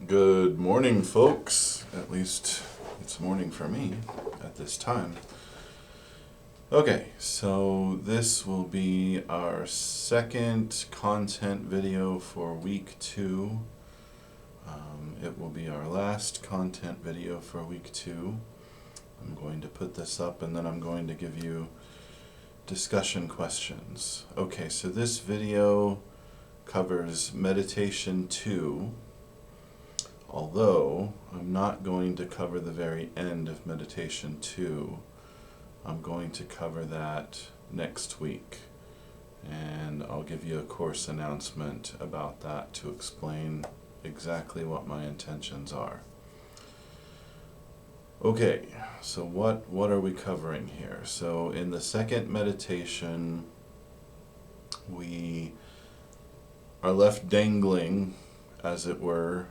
Good morning, folks. At least it's morning for me at this time. Okay, so this will be our second content video for week 2. It will be our last content video for week 2. I'm going to put this up and then I'm going to give you discussion questions. Okay, so this video covers meditation 2. Although I'm not going to cover the very end of meditation 2, I'm going to cover that next week, and I'll give you a course announcement about that to explain exactly what my intentions are. Okay, so what are we covering here? So in the second meditation, we are left dangling, as it were,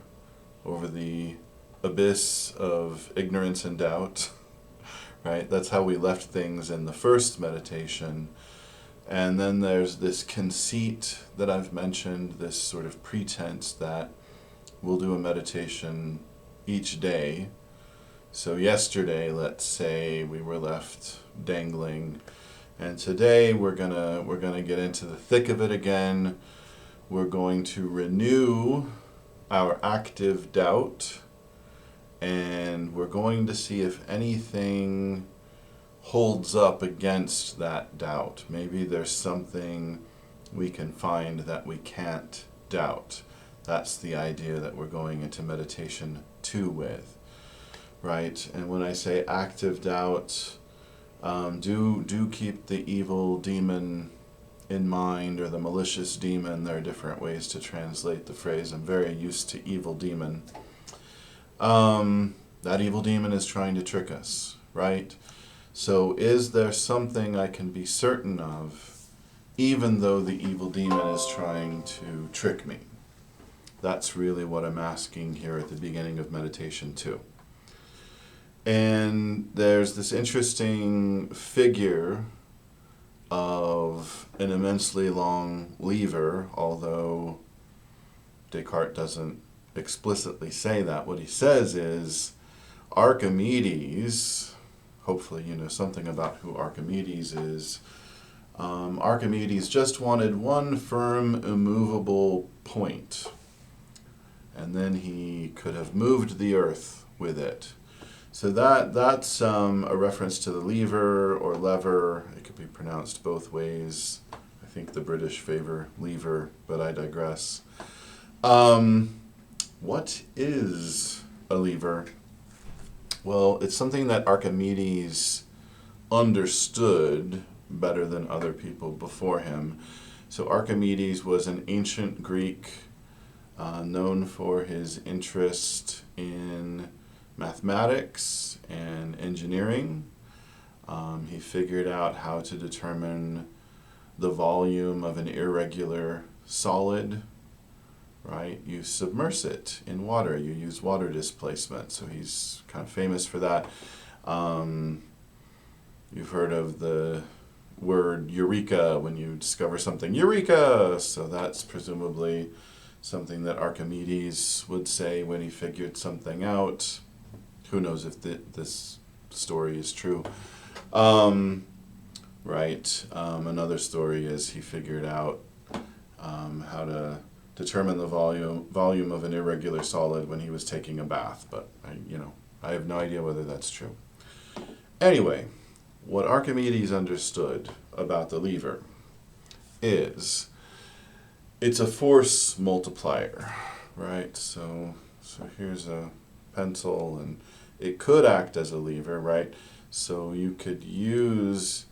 over the abyss of ignorance and doubt, right? That's how we left things in the first meditation. And then there's this conceit that I've mentioned, this sort of pretense that we'll do a meditation each day. So yesterday, let's say, we were left dangling, and today we're gonna get into the thick of it again. We're going to renew our active doubt, and we're going to see if anything holds up against that doubt. Maybe there's something we can find that we can't doubt. That's the idea that we're going into meditation 2 with, right? And when I say active doubt, do keep the evil demon in mind, or the malicious demon. There are different ways to translate the phrase. I'm very used to evil demon. That evil demon is trying to trick us, right? So is there something I can be certain of, even though the evil demon is trying to trick me? That's really what I'm asking here at the beginning of meditation 2. And there's this interesting figure of an immensely long lever, although Descartes doesn't explicitly say that. What he says is Archimedes, hopefully you know something about who Archimedes is. Archimedes just wanted one firm, immovable point, and then he could have moved the earth with it. So that's a reference to the lever or lever. It could be pronounced both ways. I think the British favor lever, but I digress. What is a lever? Well, it's something that Archimedes understood better than other people before him. So Archimedes was an ancient Greek known for his interest in mathematics and engineering. He figured out how to determine the volume of an irregular solid, right? You submerge it in water. You use water displacement. So he's kind of famous for that. You've heard of the word eureka when you discover something. Eureka! So that's presumably something that Archimedes would say when he figured something out. Who knows if this story is true. Right. Another story is he figured out how to determine the volume of an irregular solid when he was taking a bath. But I have no idea whether that's true. Anyway, what Archimedes understood about the lever is it's a force multiplier, right? So here's a pencil, and it could act as a lever, right? So you could use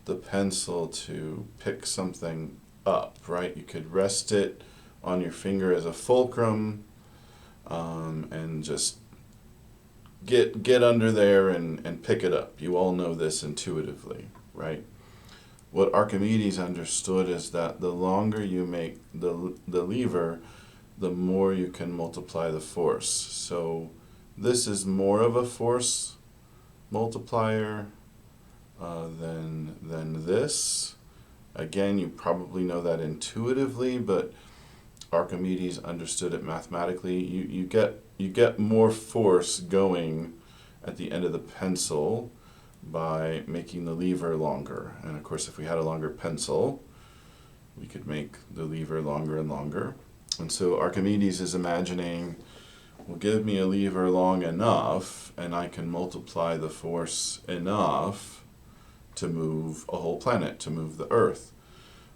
the pencil to pick something up, right? You could rest it on your finger as a fulcrum, and just get under there and pick it up. You all know this intuitively, right? What Archimedes understood is that the longer you make the lever, the more you can multiply the force. So this is more of a force multiplier than this. Again, you probably know that intuitively, but Archimedes understood it mathematically. You get more force going at the end of the pencil by making the lever longer. And of course, if we had a longer pencil, we could make the lever longer and longer. And so Archimedes is imagining, well, give me a lever long enough, and I can multiply the force enough to move a whole planet, to move the Earth,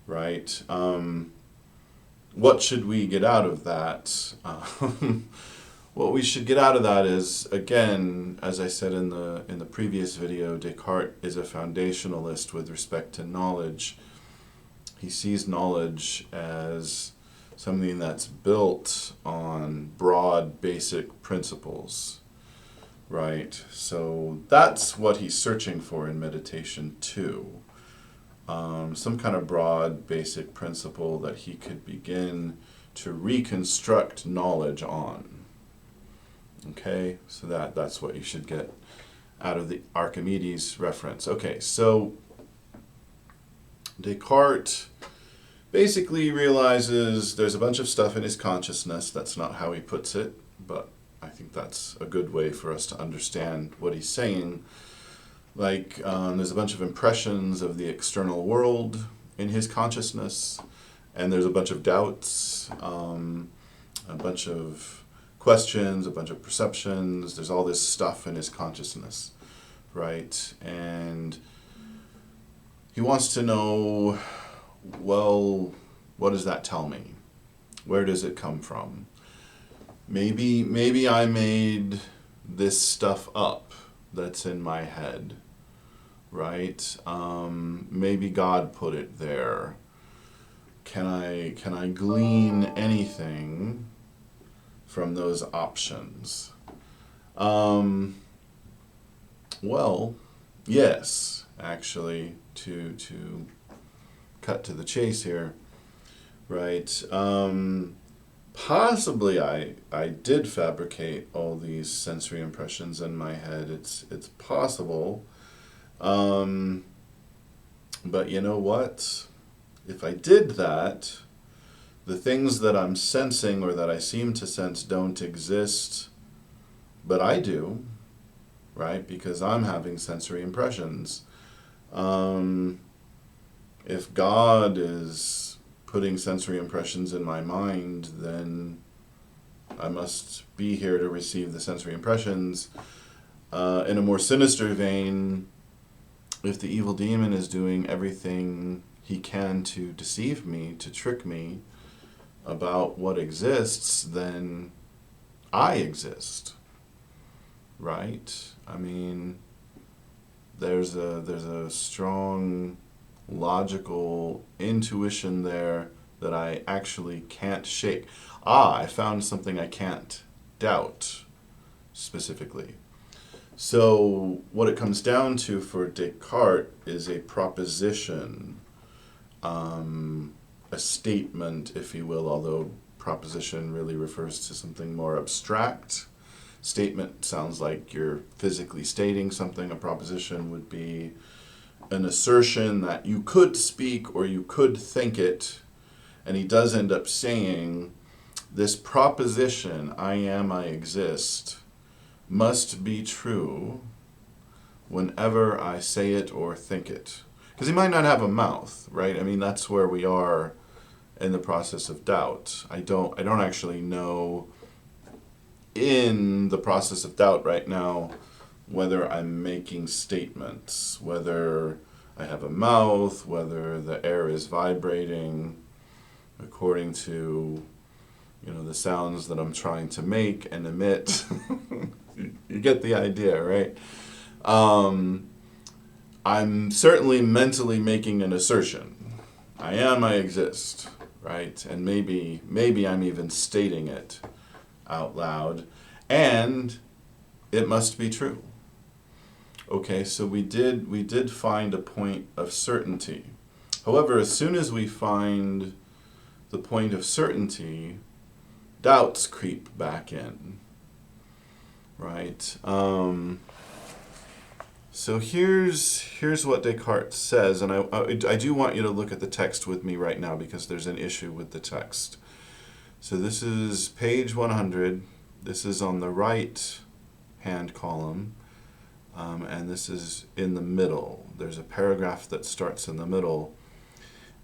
right? What should we get out of that? What we should get out of that is, again, as I said in the previous video, Descartes is a foundationalist with respect to knowledge. He sees knowledge as something that's built on broad, basic principles, right? So that's what he's searching for in meditation too. Some kind of broad, basic principle that he could begin to reconstruct knowledge on. Okay, so that's what you should get out of the Archimedes reference. Okay, so Descartes basically realizes there's a bunch of stuff in his consciousness. That's not how he puts it, but I think that's a good way for us to understand what he's saying. Like, there's a bunch of impressions of the external world in his consciousness, and there's a bunch of doubts, a bunch of questions, a bunch of perceptions. There's all this stuff in his consciousness, right? And he wants to know, well, what does that tell me? Where does it come from? Maybe I made this stuff up that's in my head, right? Maybe God put it there. Can I glean anything from those options? Well, yes, actually, to cut to the chase here, right? Possibly I did fabricate all these sensory impressions in my head. It's possible. But you know what? If I did that, the things that I'm sensing or that I seem to sense don't exist, but I do, right? Because I'm having sensory impressions. If God is putting sensory impressions in my mind, then I must be here to receive the sensory impressions. In a more sinister vein, if the evil demon is doing everything he can to deceive me, to trick me about what exists, then I exist, right? I mean, there's a strong logical intuition there that I actually can't shake. I found something I can't doubt, specifically. So what it comes down to for Descartes is a proposition, a statement, if you will, although proposition really refers to something more abstract. Statement sounds like you're physically stating something. A proposition would be an assertion that you could speak or you could think it, and he does end up saying, this proposition, I am, I exist, must be true whenever I say it or think it. Because he might not have a mouth, right? I mean, that's where we are in the process of doubt. I don't actually know in the process of doubt right now whether I'm making statements, whether I have a mouth, whether the air is vibrating according to, the sounds that I'm trying to make and emit. You get the idea, right? I'm certainly mentally making an assertion. I am, I exist, right? And maybe I'm even stating it out loud, and it must be true. Okay, so we did find a point of certainty. However, as soon as we find the point of certainty, doubts creep back in, right? So here's what Descartes says, and I do want you to look at the text with me right now because there's an issue with the text. So this is page 100. This is on the right hand column, and this is in the middle. There's a paragraph that starts in the middle,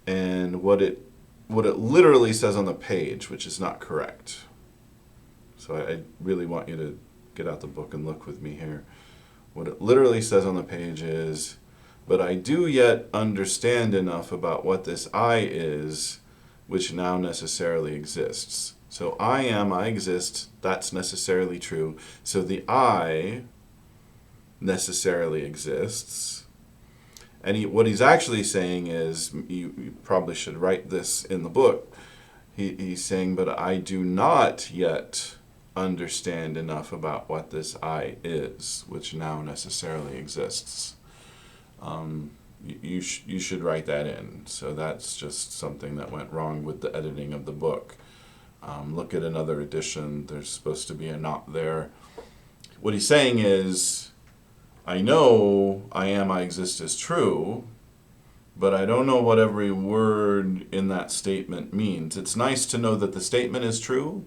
and what it literally says on the page, which is not correct. So I really want you to get out the book and look with me here. What it literally says on the page is, "But I do yet understand enough about what this I is, which now necessarily exists." So I am, I exist, that's necessarily true. So the I necessarily exists. And what he's actually saying is, you probably should write this in the book, he's saying, but I do not yet understand enough about what this I is, which now necessarily exists. You should write that in. So that's just something that went wrong with the editing of the book. Look at another edition. There's supposed to be a not there. What he's saying is, I know I am, I exist is true, but I don't know what every word in that statement means. It's nice to know that the statement is true,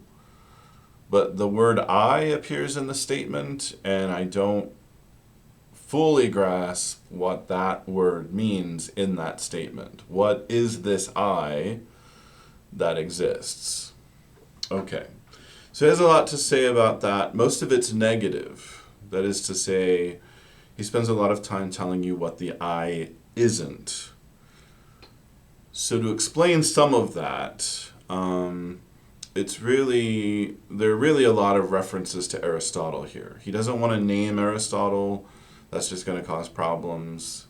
but the word I appears in the statement, and I don't fully grasp what that word means in that statement. What is this I that exists? Okay, so he has a lot to say about that. Most of it's negative. That is to say, he spends a lot of time telling you what the I isn't. So to explain some of that, there are really a lot of references to Aristotle here. He doesn't want to name Aristotle. That's just going to cause problems.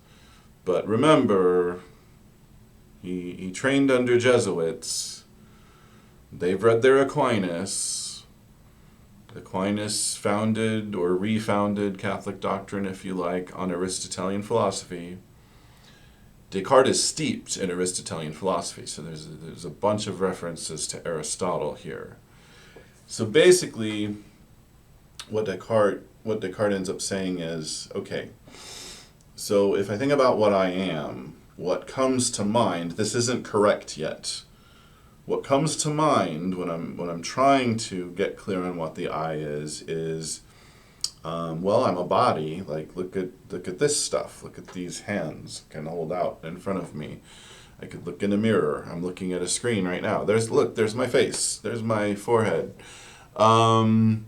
But remember, he trained under Jesuits. They've read their Aquinas. Aquinas founded or refounded Catholic doctrine, if you like, on Aristotelian philosophy. Descartes is steeped in Aristotelian philosophy, so there's a bunch of references to Aristotle here. So basically, what Descartes ends up saying is, okay, so if I think about what I am, what comes to mind, this isn't correct yet. What comes to mind when I'm trying to get clear on what the I is, well, I'm a body. Like, look at this stuff. Look at these hands I can hold out in front of me. I could look in a mirror. I'm looking at a screen right now. There's my face. There's my forehead. I'm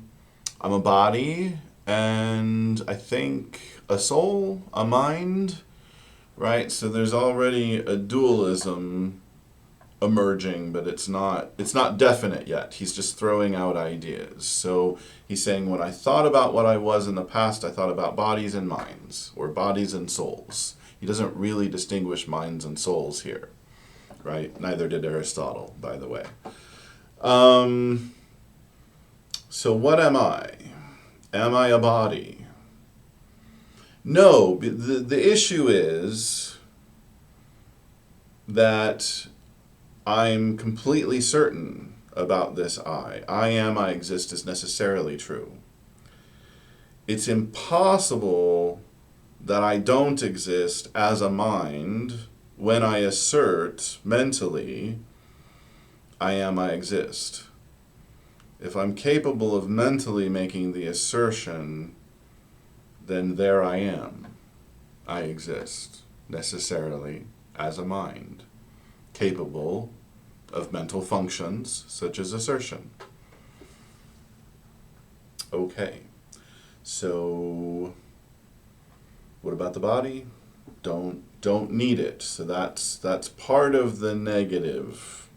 a body, and I think a soul, a mind, right? So there's already a dualism emerging, but it's not definite yet. He's just throwing out ideas. So he's saying, when I thought about what I was in the past, I thought about bodies and minds, or bodies and souls. He doesn't really distinguish minds and souls here, right? Neither did Aristotle, by the way. So what am I? Am I a body? No, the issue is that I'm completely certain about this I. I am, I exist is necessarily true. It's impossible that I don't exist as a mind when I assert mentally, I am, I exist. If I'm capable of mentally making the assertion, then there I am. I exist necessarily as a mind, capable of mental functions such as assertion. Okay, so what about the body? Don't need it. So that's part of the negative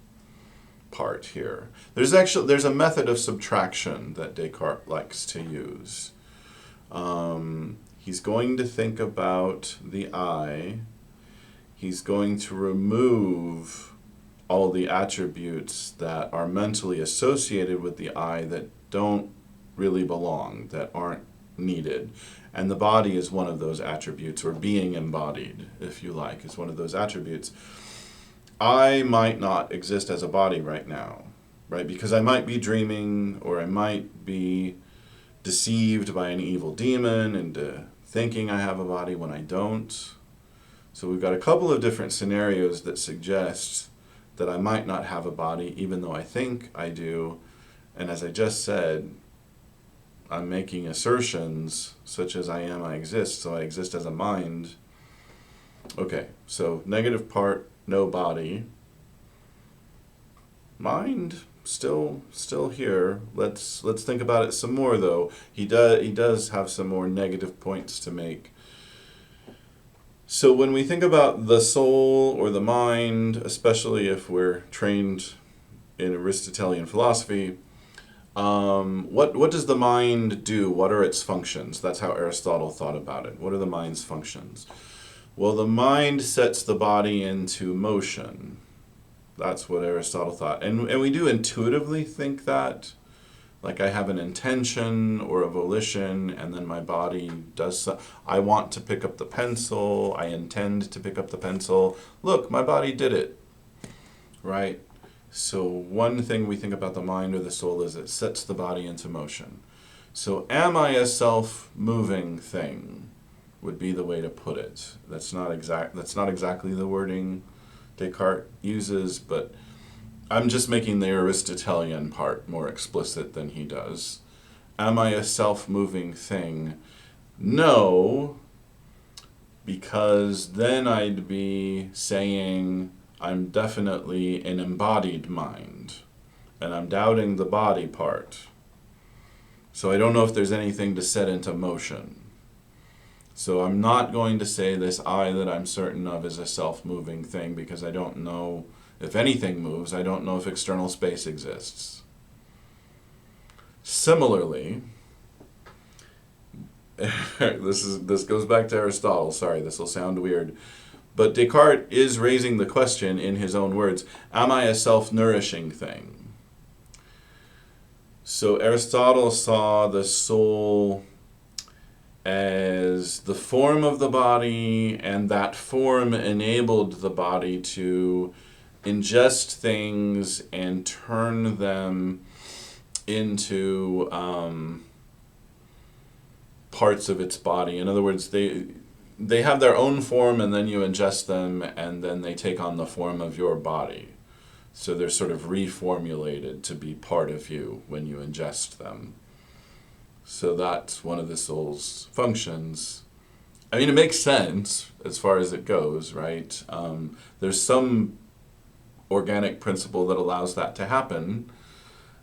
part here. There's a method of subtraction that Descartes likes to use. He's going to think about the I. He's going to remove all the attributes that are mentally associated with the I that don't really belong, that aren't needed. And the body is one of those attributes, or being embodied, if you like, is one of those attributes. I might not exist as a body right now, right? Because I might be dreaming, or I might be deceived by an evil demon into thinking I have a body when I don't. So we've got a couple of different scenarios that suggest that I might not have a body, even though I think I do. And as I just said, I'm making assertions such as I am, I exist, so I exist as a mind. Okay, so negative part, no body. Mind, still here. Let's think about it some more, though. He does have some more negative points to make. So when we think about the soul or the mind, especially if we're trained in Aristotelian philosophy, what does the mind do? What are its functions? That's how Aristotle thought about it. What are the mind's functions? Well, the mind sets the body into motion. That's what Aristotle thought. And we do intuitively think that. Like I have an intention or a volition, and then my body does so. I want to pick up the pencil. I intend to pick up the pencil. Look, my body did it. Right? So one thing we think about the mind or the soul is it sets the body into motion. So am I a self-moving thing? Would be the way to put it. That's not exactly the wording Descartes uses, but I'm just making the Aristotelian part more explicit than he does. Am I a self-moving thing? No, because then I'd be saying I'm definitely an embodied mind, and I'm doubting the body part. So I don't know if there's anything to set into motion. So I'm not going to say this I that I'm certain of is a self-moving thing because I don't know if anything moves. I don't know if external space exists. Similarly, this goes back to Aristotle. Sorry, this will sound weird. But Descartes is raising the question in his own words, am I a self-nourishing thing? So Aristotle saw the soul as the form of the body, and that form enabled the body to ingest things and turn them into parts of its body. In other words, they have their own form, and then you ingest them, and then they take on the form of your body. So they're sort of reformulated to be part of you when you ingest them. So that's one of the soul's functions. I mean, it makes sense as far as it goes, right? There's some organic principle that allows that to happen.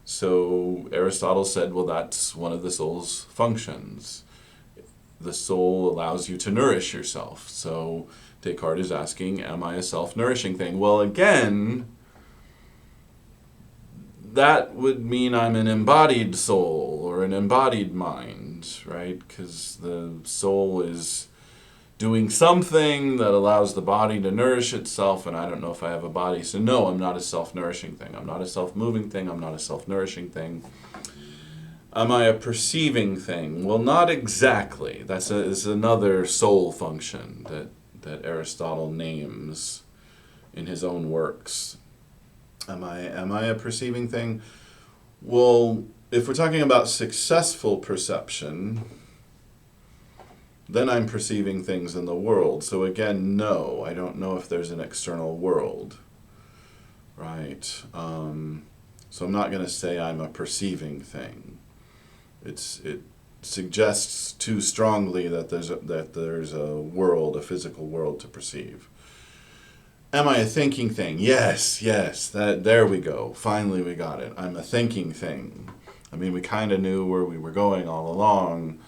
So Aristotle said, well, that's one of the soul's functions. The soul allows you to nourish yourself. So Descartes is asking, am I a self-nourishing thing? Well, again, that would mean I'm an embodied soul or an embodied mind, right? Because the soul is doing something that allows the body to nourish itself, and I don't know if I have a body. So no, I'm not a self-nourishing thing. I'm not a self-moving thing. I'm not a self-nourishing thing. Am I a perceiving thing? Well, not exactly. This is another soul function that Aristotle names in his own works. Am I a perceiving thing? Well, if we're talking about successful perception, then I'm perceiving things in the world. So again, no, I don't know if there's an external world, right? So I'm not going to say I'm a perceiving thing. It suggests too strongly that there's a world, a physical world to perceive. Am I a thinking thing? Yes, there we go. Finally we got it. I'm a thinking thing. I mean, we kind of knew where we were going all along,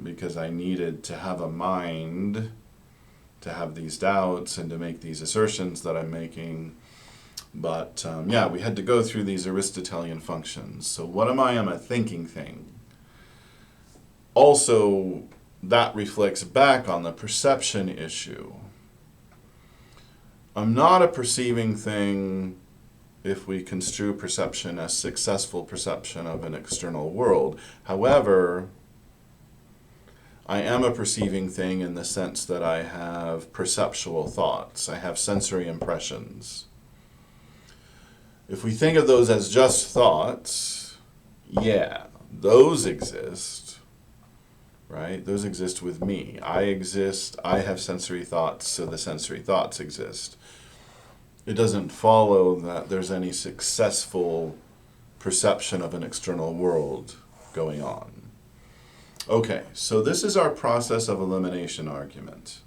because I needed to have a mind to have these doubts and to make these assertions that I'm making. But we had to go through these Aristotelian functions. So what am I? I'm a thinking thing. Also, that reflects back on the perception issue. I'm not a perceiving thing if we construe perception as successful perception of an external world. However, I am a perceiving thing in the sense that I have perceptual thoughts. I have sensory impressions. If we think of those as just thoughts, yeah, those exist, right? Those exist with me. I exist, I have sensory thoughts, so the sensory thoughts exist. it doesn't follow that there's any successful perception of an external world going on. Okay, so this is our process of elimination argument.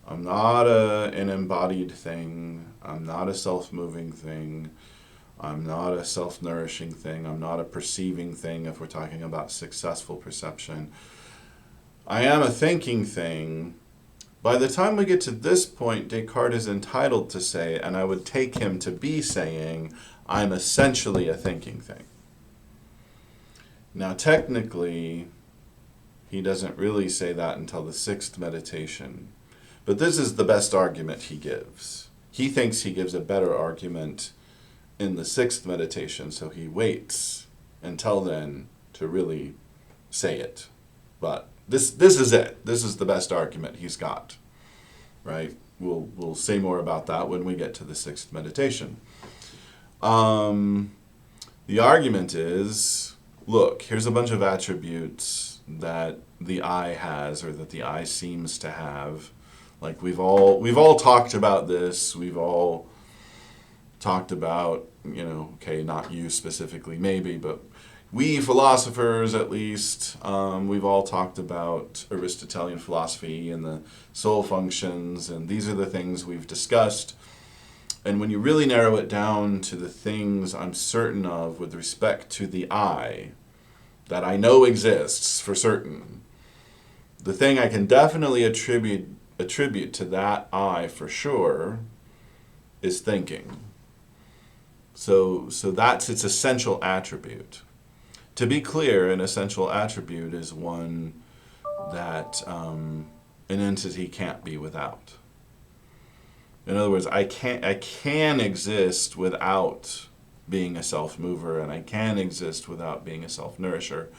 I'm not an embodied thing. I'm not a self-moving thing. I'm not a self-nourishing thing. I'm not a perceiving thing if we're talking about successful perception. I am a thinking thing. By the time we get to this point, Descartes is entitled to say, and I would take him to be saying, I'm essentially a thinking thing. Now, technically, he doesn't really say that until the sixth meditation. But this is the best argument he gives. He thinks he gives a better argument in the sixth meditation, so he waits until then to really say it. But this is it. This is the best argument he's got, right? We'll say more about that when we get to the sixth meditation. The argument is, look, here's a bunch of attributes that the I has, or that the I seems to have. Like we've all talked about this. We've all talked about, okay, not you specifically maybe, but we philosophers at least, we've all talked about Aristotelian philosophy and the soul functions, and these are the things we've discussed. And when you really narrow it down to the things I'm certain of with respect to the I, that I know exists for certain, the thing I can definitely attribute to that I for sure is thinking. So that's its essential attribute. To be clear, an essential attribute is one that an entity can't be without. In other words, I can exist without being a self-mover, and I can exist without being a self-nourisher.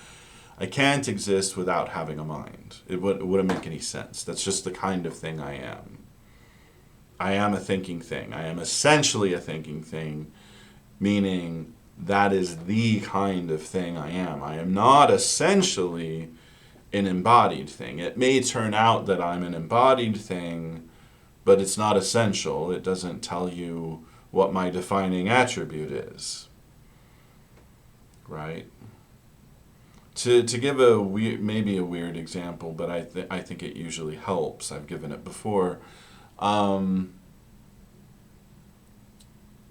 I can't exist without having a mind. It wouldn't make any sense. That's just the kind of thing I am. I am a thinking thing. I am essentially a thinking thing, meaning that is the kind of thing I am. I am not essentially an embodied thing. It may turn out that I'm an embodied thing, but it's not essential. It doesn't tell you what my defining attribute is, right? To give maybe a weird example, but I think it usually helps. I've given it before.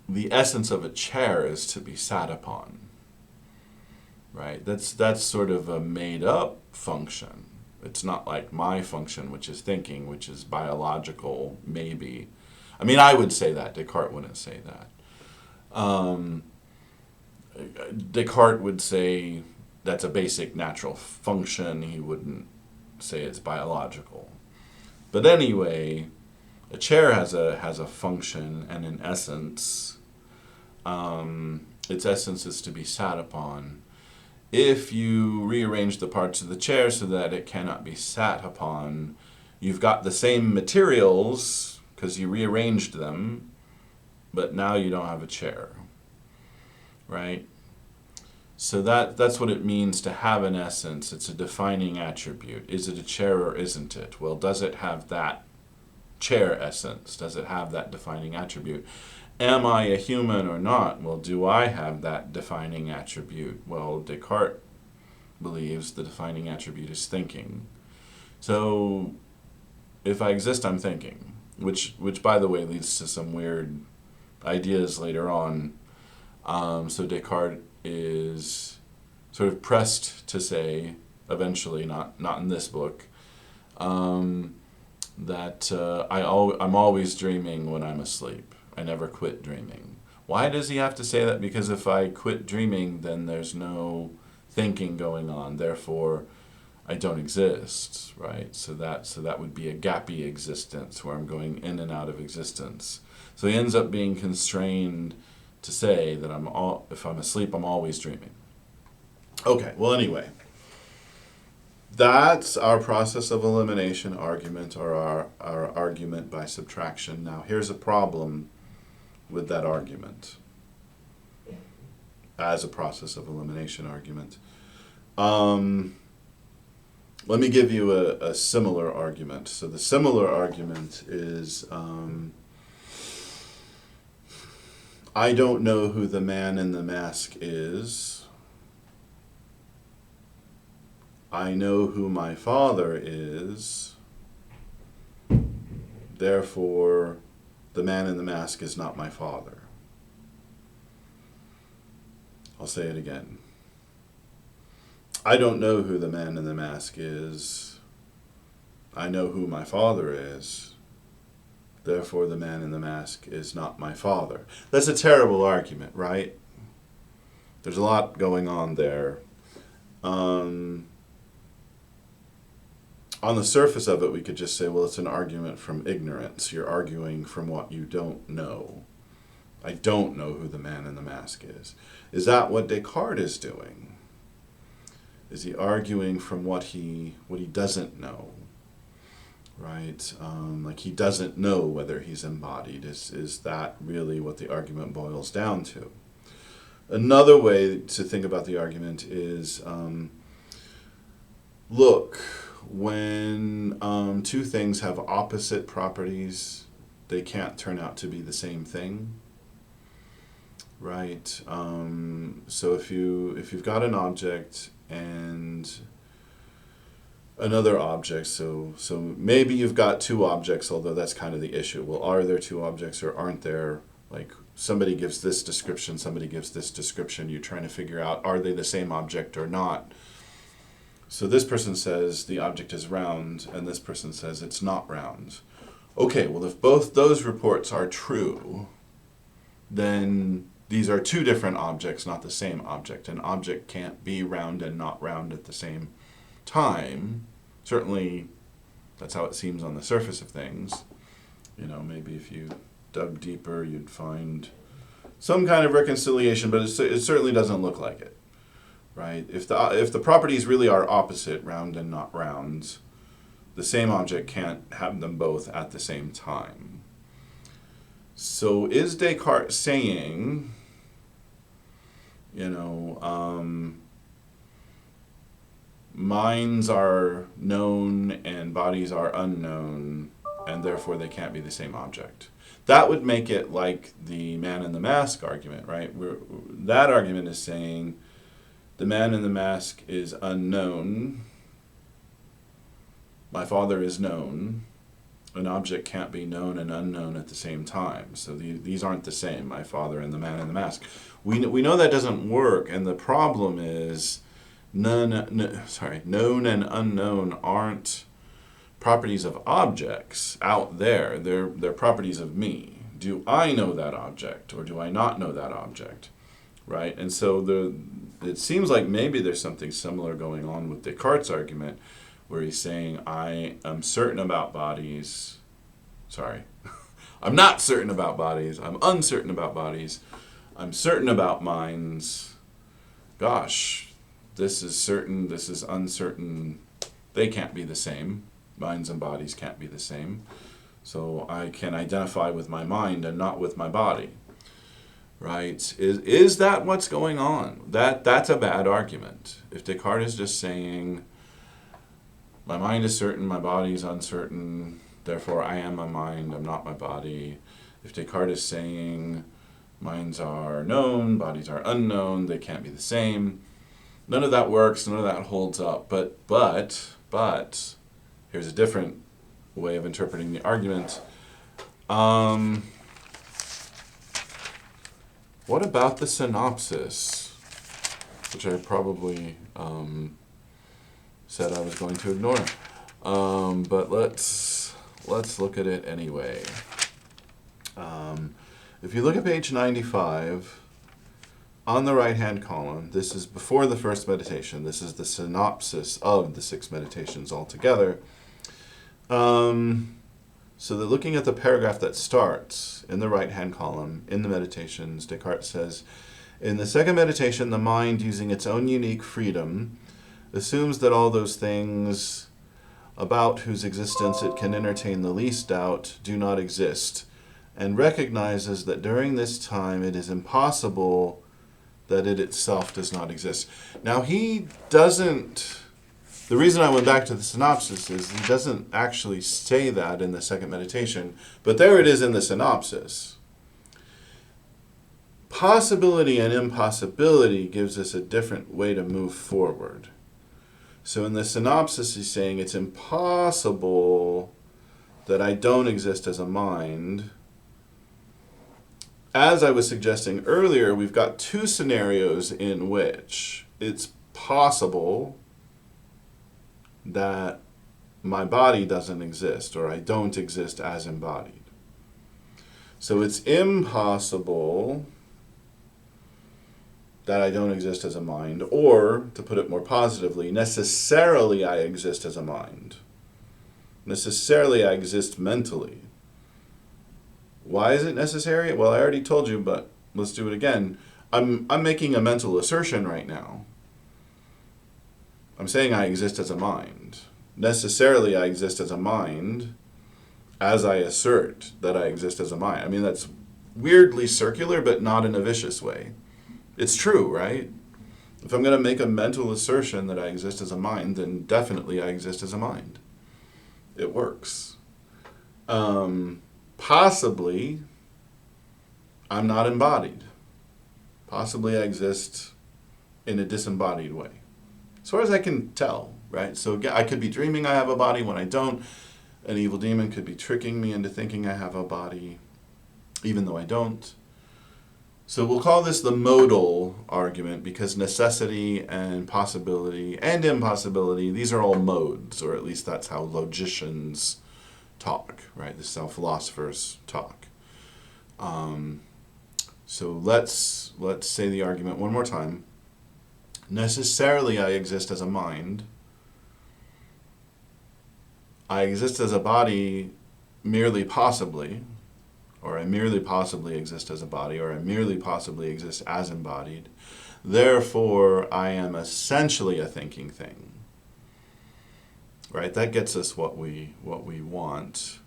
The essence of a chair is to be sat upon, right? That's sort of a made-up function. It's not like my function, which is thinking, which is biological, maybe. I mean, I would say that. Descartes wouldn't say that. Descartes would say that's a basic natural function. He wouldn't say it's biological. But anyway, a chair has a function and an essence. Its essence is to be sat upon. If you rearrange the parts of the chair so that it cannot be sat upon, you've got the same materials because you rearranged them, but now you don't have a chair, right? So that's what it means to have an essence. It's a defining attribute. Is it a chair or isn't it? Well, does it have that chair essence? Does it have that defining attribute? Am I a human or not? Well, do I have that defining attribute? Well, Descartes believes the defining attribute is thinking. So if I exist, I'm thinking, which by the way leads to some weird ideas later on. So Descartes is sort of pressed to say, eventually, not in this book, that I'm always dreaming when I'm asleep. I never quit dreaming. Why does he have to say that? Because if I quit dreaming, then there's no thinking going on. Therefore, I don't exist, right? So that would be a gappy existence where I'm going in and out of existence. So he ends up being constrained to say that if I'm asleep, I'm always dreaming. Okay, well anyway, that's our process of elimination argument, or our argument by subtraction. Now here's a problem with that argument as a process of elimination argument. Let me give you a similar argument. So the similar argument is I don't know who the man in the mask is. I know who my father is. Therefore, the man in the mask is not my father. I'll say it again. I don't know who the man in the mask is. I know who my father is. Therefore, the man in the mask is not my father. That's a terrible argument, right? There's a lot going on there. On the surface of it, we could just say, well, it's an argument from ignorance. You're arguing from what you don't know. I don't know who the man in the mask is. Is that what Descartes is doing? Is he arguing from what he doesn't know? Right? Like he doesn't know whether he's embodied. Is that really what the argument boils down to? Another way to think about the argument is, look, when two things have opposite properties, they can't turn out to be the same thing. Right? So if you've got an object and another object, so maybe you've got two objects, although that's kind of the issue. Well, are there two objects or aren't there? Like somebody gives this description, somebody gives this description. You're trying to figure out, are they the same object or not? So this person says the object is round, and this person says it's not round. Okay, well, if both those reports are true, then these are two different objects, not the same object. An object can't be round and not round at the same time. Certainly, that's how it seems on the surface of things. You know, maybe if you dug deeper, you'd find some kind of reconciliation, but it certainly doesn't look like it. Right? If the properties really are opposite, round and not round, the same object can't have them both at the same time. So is Descartes saying, minds are known and bodies are unknown, and therefore they can't be the same object? That would make it like the man in the mask argument, right? That argument is saying the man in the mask is unknown, my father is known. An object can't be known and unknown at the same time. So these aren't the same, my father and the man in the mask. We know that doesn't work, and the problem is known and unknown aren't properties of objects out there. They're properties of me. Do I know that object, or do I not know that object? Right? And so it seems like maybe there's something similar going on with Descartes' argument, where he's saying, I am certain about bodies. Sorry. I'm not certain about bodies. I'm uncertain about bodies. I'm certain about minds. Gosh, this is certain, this is uncertain. They can't be the same. Minds and bodies can't be the same. So I can identify with my mind and not with my body. Right? Is that what's going on? That's a bad argument. If Descartes is just saying, my mind is certain, my body is uncertain, therefore I am my mind, I'm not my body. If Descartes is saying minds are known, bodies are unknown, they can't be the same, none of that works, none of that holds up. But here's a different way of interpreting the argument. What about the synopsis, which I probably said I was going to ignore, but let's look at it anyway. If you look at page 95, on the right-hand column, this is before the first meditation. This is the synopsis of the 6 meditations altogether. So that looking at the paragraph that starts in the right-hand column in the meditations, Descartes says, in the second meditation, the mind, using its own unique freedom, assumes that all those things about whose existence it can entertain the least doubt do not exist, and recognizes that during this time it is impossible that it itself does not exist. Now he doesn't, the reason I went back to the synopsis is he doesn't actually say that in the second meditation, but there it is in the synopsis. Possibility and impossibility gives us a different way to move forward. So in the synopsis, he's saying it's impossible that I don't exist as a mind. As I was suggesting earlier, we've got two scenarios in which it's possible that my body doesn't exist, or I don't exist as embodied. So it's impossible that I don't exist as a mind, or, to put it more positively, necessarily I exist as a mind. Necessarily I exist mentally. Why is it necessary? Well, I already told you, but let's do it again. I'm making a mental assertion right now. I'm saying I exist as a mind. Necessarily I exist as a mind as I assert that I exist as a mind. I mean, that's weirdly circular, but not in a vicious way. It's true, right? If I'm going to make a mental assertion that I exist as a mind, then definitely I exist as a mind. It works. Possibly, I'm not embodied. Possibly I exist in a disembodied way. As far as I can tell, right? So I could be dreaming I have a body when I don't. An evil demon could be tricking me into thinking I have a body, even though I don't. So we'll call this the modal argument, because necessity and possibility and impossibility, these are all modes, or at least that's how logicians talk, right? This is how philosophers talk. So let's say the argument one more time. Necessarily I exist as a mind. I exist as a body merely possibly, or I merely possibly exist as a body, or I merely possibly exist as embodied. Therefore, I am essentially a thinking thing. Right? That gets us what we want.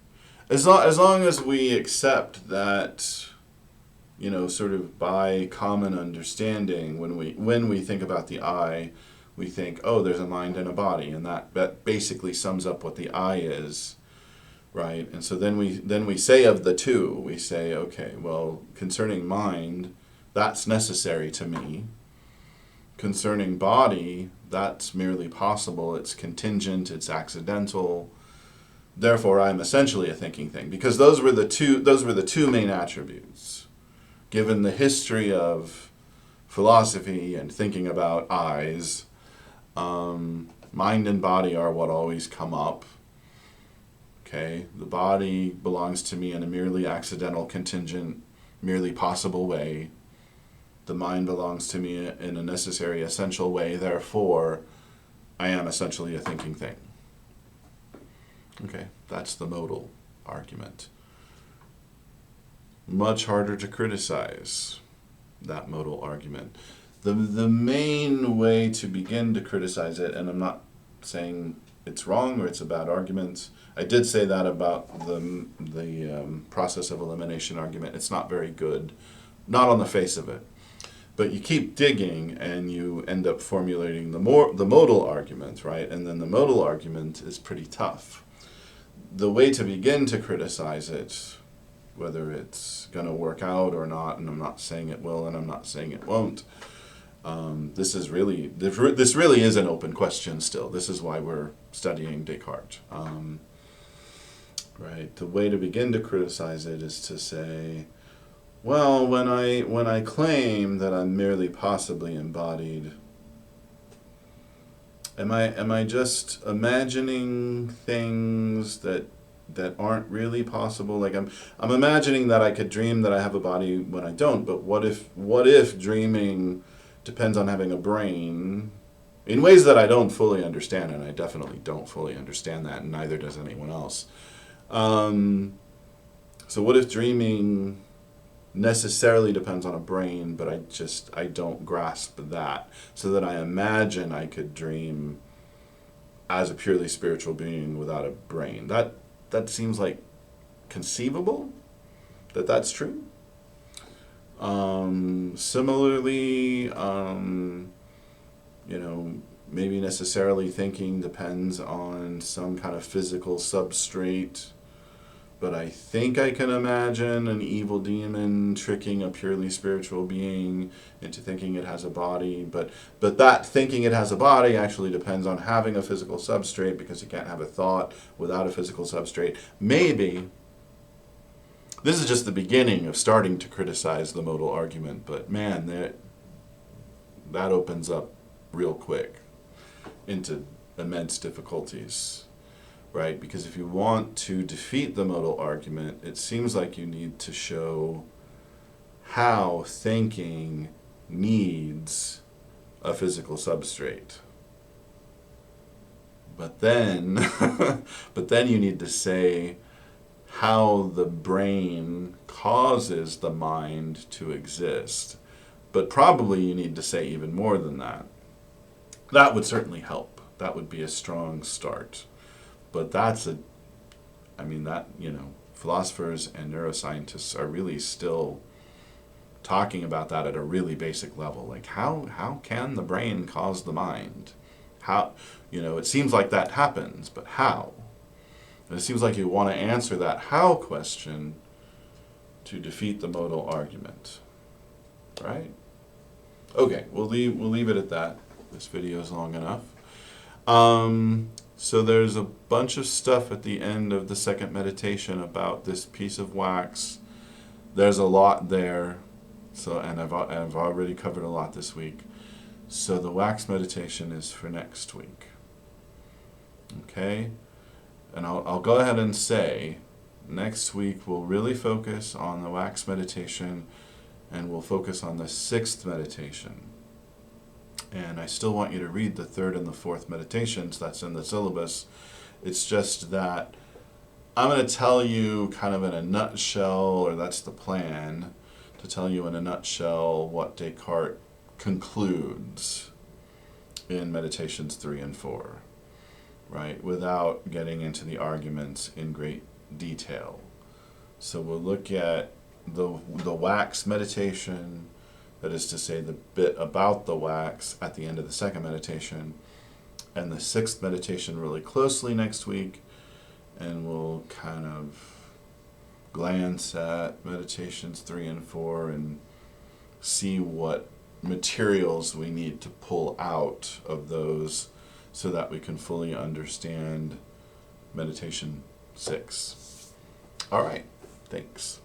As long as we accept that, sort of by common understanding, when we think about the I, we think, oh, there's a mind and a body, and that basically sums up what the I is. Right, and so then we say of the two, we say, okay, well, concerning mind, that's necessary to me. Concerning body, that's merely possible. It's contingent. It's accidental. Therefore, I'm essentially a thinking thing, because those were the two main attributes, given the history of philosophy and thinking about I's. Mind and body are what always come up. Okay, the body belongs to me in a merely accidental, contingent, merely possible way. The mind belongs to me in a necessary, essential way. Therefore, I am essentially a thinking thing. Okay, that's the modal argument. Much harder to criticize that modal argument. The main way to begin to criticize it, and I'm not saying it's wrong or it's a bad argument. I did say that about the process of elimination argument. It's not very good, not on the face of it. But you keep digging and you end up formulating the modal argument, right? And then the modal argument is pretty tough. The way to begin to criticize it, whether it's going to work out or not, and I'm not saying it will and I'm not saying it won't, this really is an open question still. This is why we're studying Descartes. Right. The way to begin to criticize it is to say, well, when I claim that I'm merely possibly embodied, am I just imagining things that aren't really possible? Like I'm imagining that I could dream that I have a body when I don't, but what if dreaming depends on having a brain in ways that I don't fully understand, and I definitely don't fully understand that, and neither does anyone else. So what if dreaming necessarily depends on a brain, but I don't grasp that, so that I imagine I could dream as a purely spiritual being without a brain. That seems like conceivable, that's true. Similarly, maybe necessarily thinking depends on some kind of physical substrate, but I think I can imagine an evil demon tricking a purely spiritual being into thinking it has a body. But that thinking it has a body actually depends on having a physical substrate, because you can't have a thought without a physical substrate. Maybe this is just the beginning of starting to criticize the modal argument, but man, that opens up real quick into immense difficulties. Right? Because if you want to defeat the modal argument, it seems like you need to show how thinking needs a physical substrate. But then, but then you need to say how the brain causes the mind to exist. But probably you need to say even more than that. That would certainly help. That would be a strong start. But philosophers and neuroscientists are really still talking about that at a really basic level. Like, how can the brain cause the mind? How, it seems like that happens, but how? And it seems like you want to answer that how question to defeat the modal argument, right? Okay, we'll leave it at that. This video is long enough. So there's a bunch of stuff at the end of the second meditation about this piece of wax. There's a lot there. And I've already covered a lot this week. So the wax meditation is for next week. Okay? And I'll go ahead and say next week we'll really focus on the wax meditation, and we'll focus on the sixth meditation. And I still want you to read the third and the fourth meditations. That's in the syllabus. It's just that I'm going to tell you kind of in a nutshell, or that's the plan, to tell you in a nutshell what Descartes concludes in meditations 3 and 4, right? Without getting into the arguments in great detail. So we'll look at the wax meditation, that is to say, the bit about the wax at the end of the second meditation, and the sixth meditation really closely next week, and we'll kind of glance at meditations 3 and 4 and see what materials we need to pull out of those so that we can fully understand meditation 6. All right, thanks.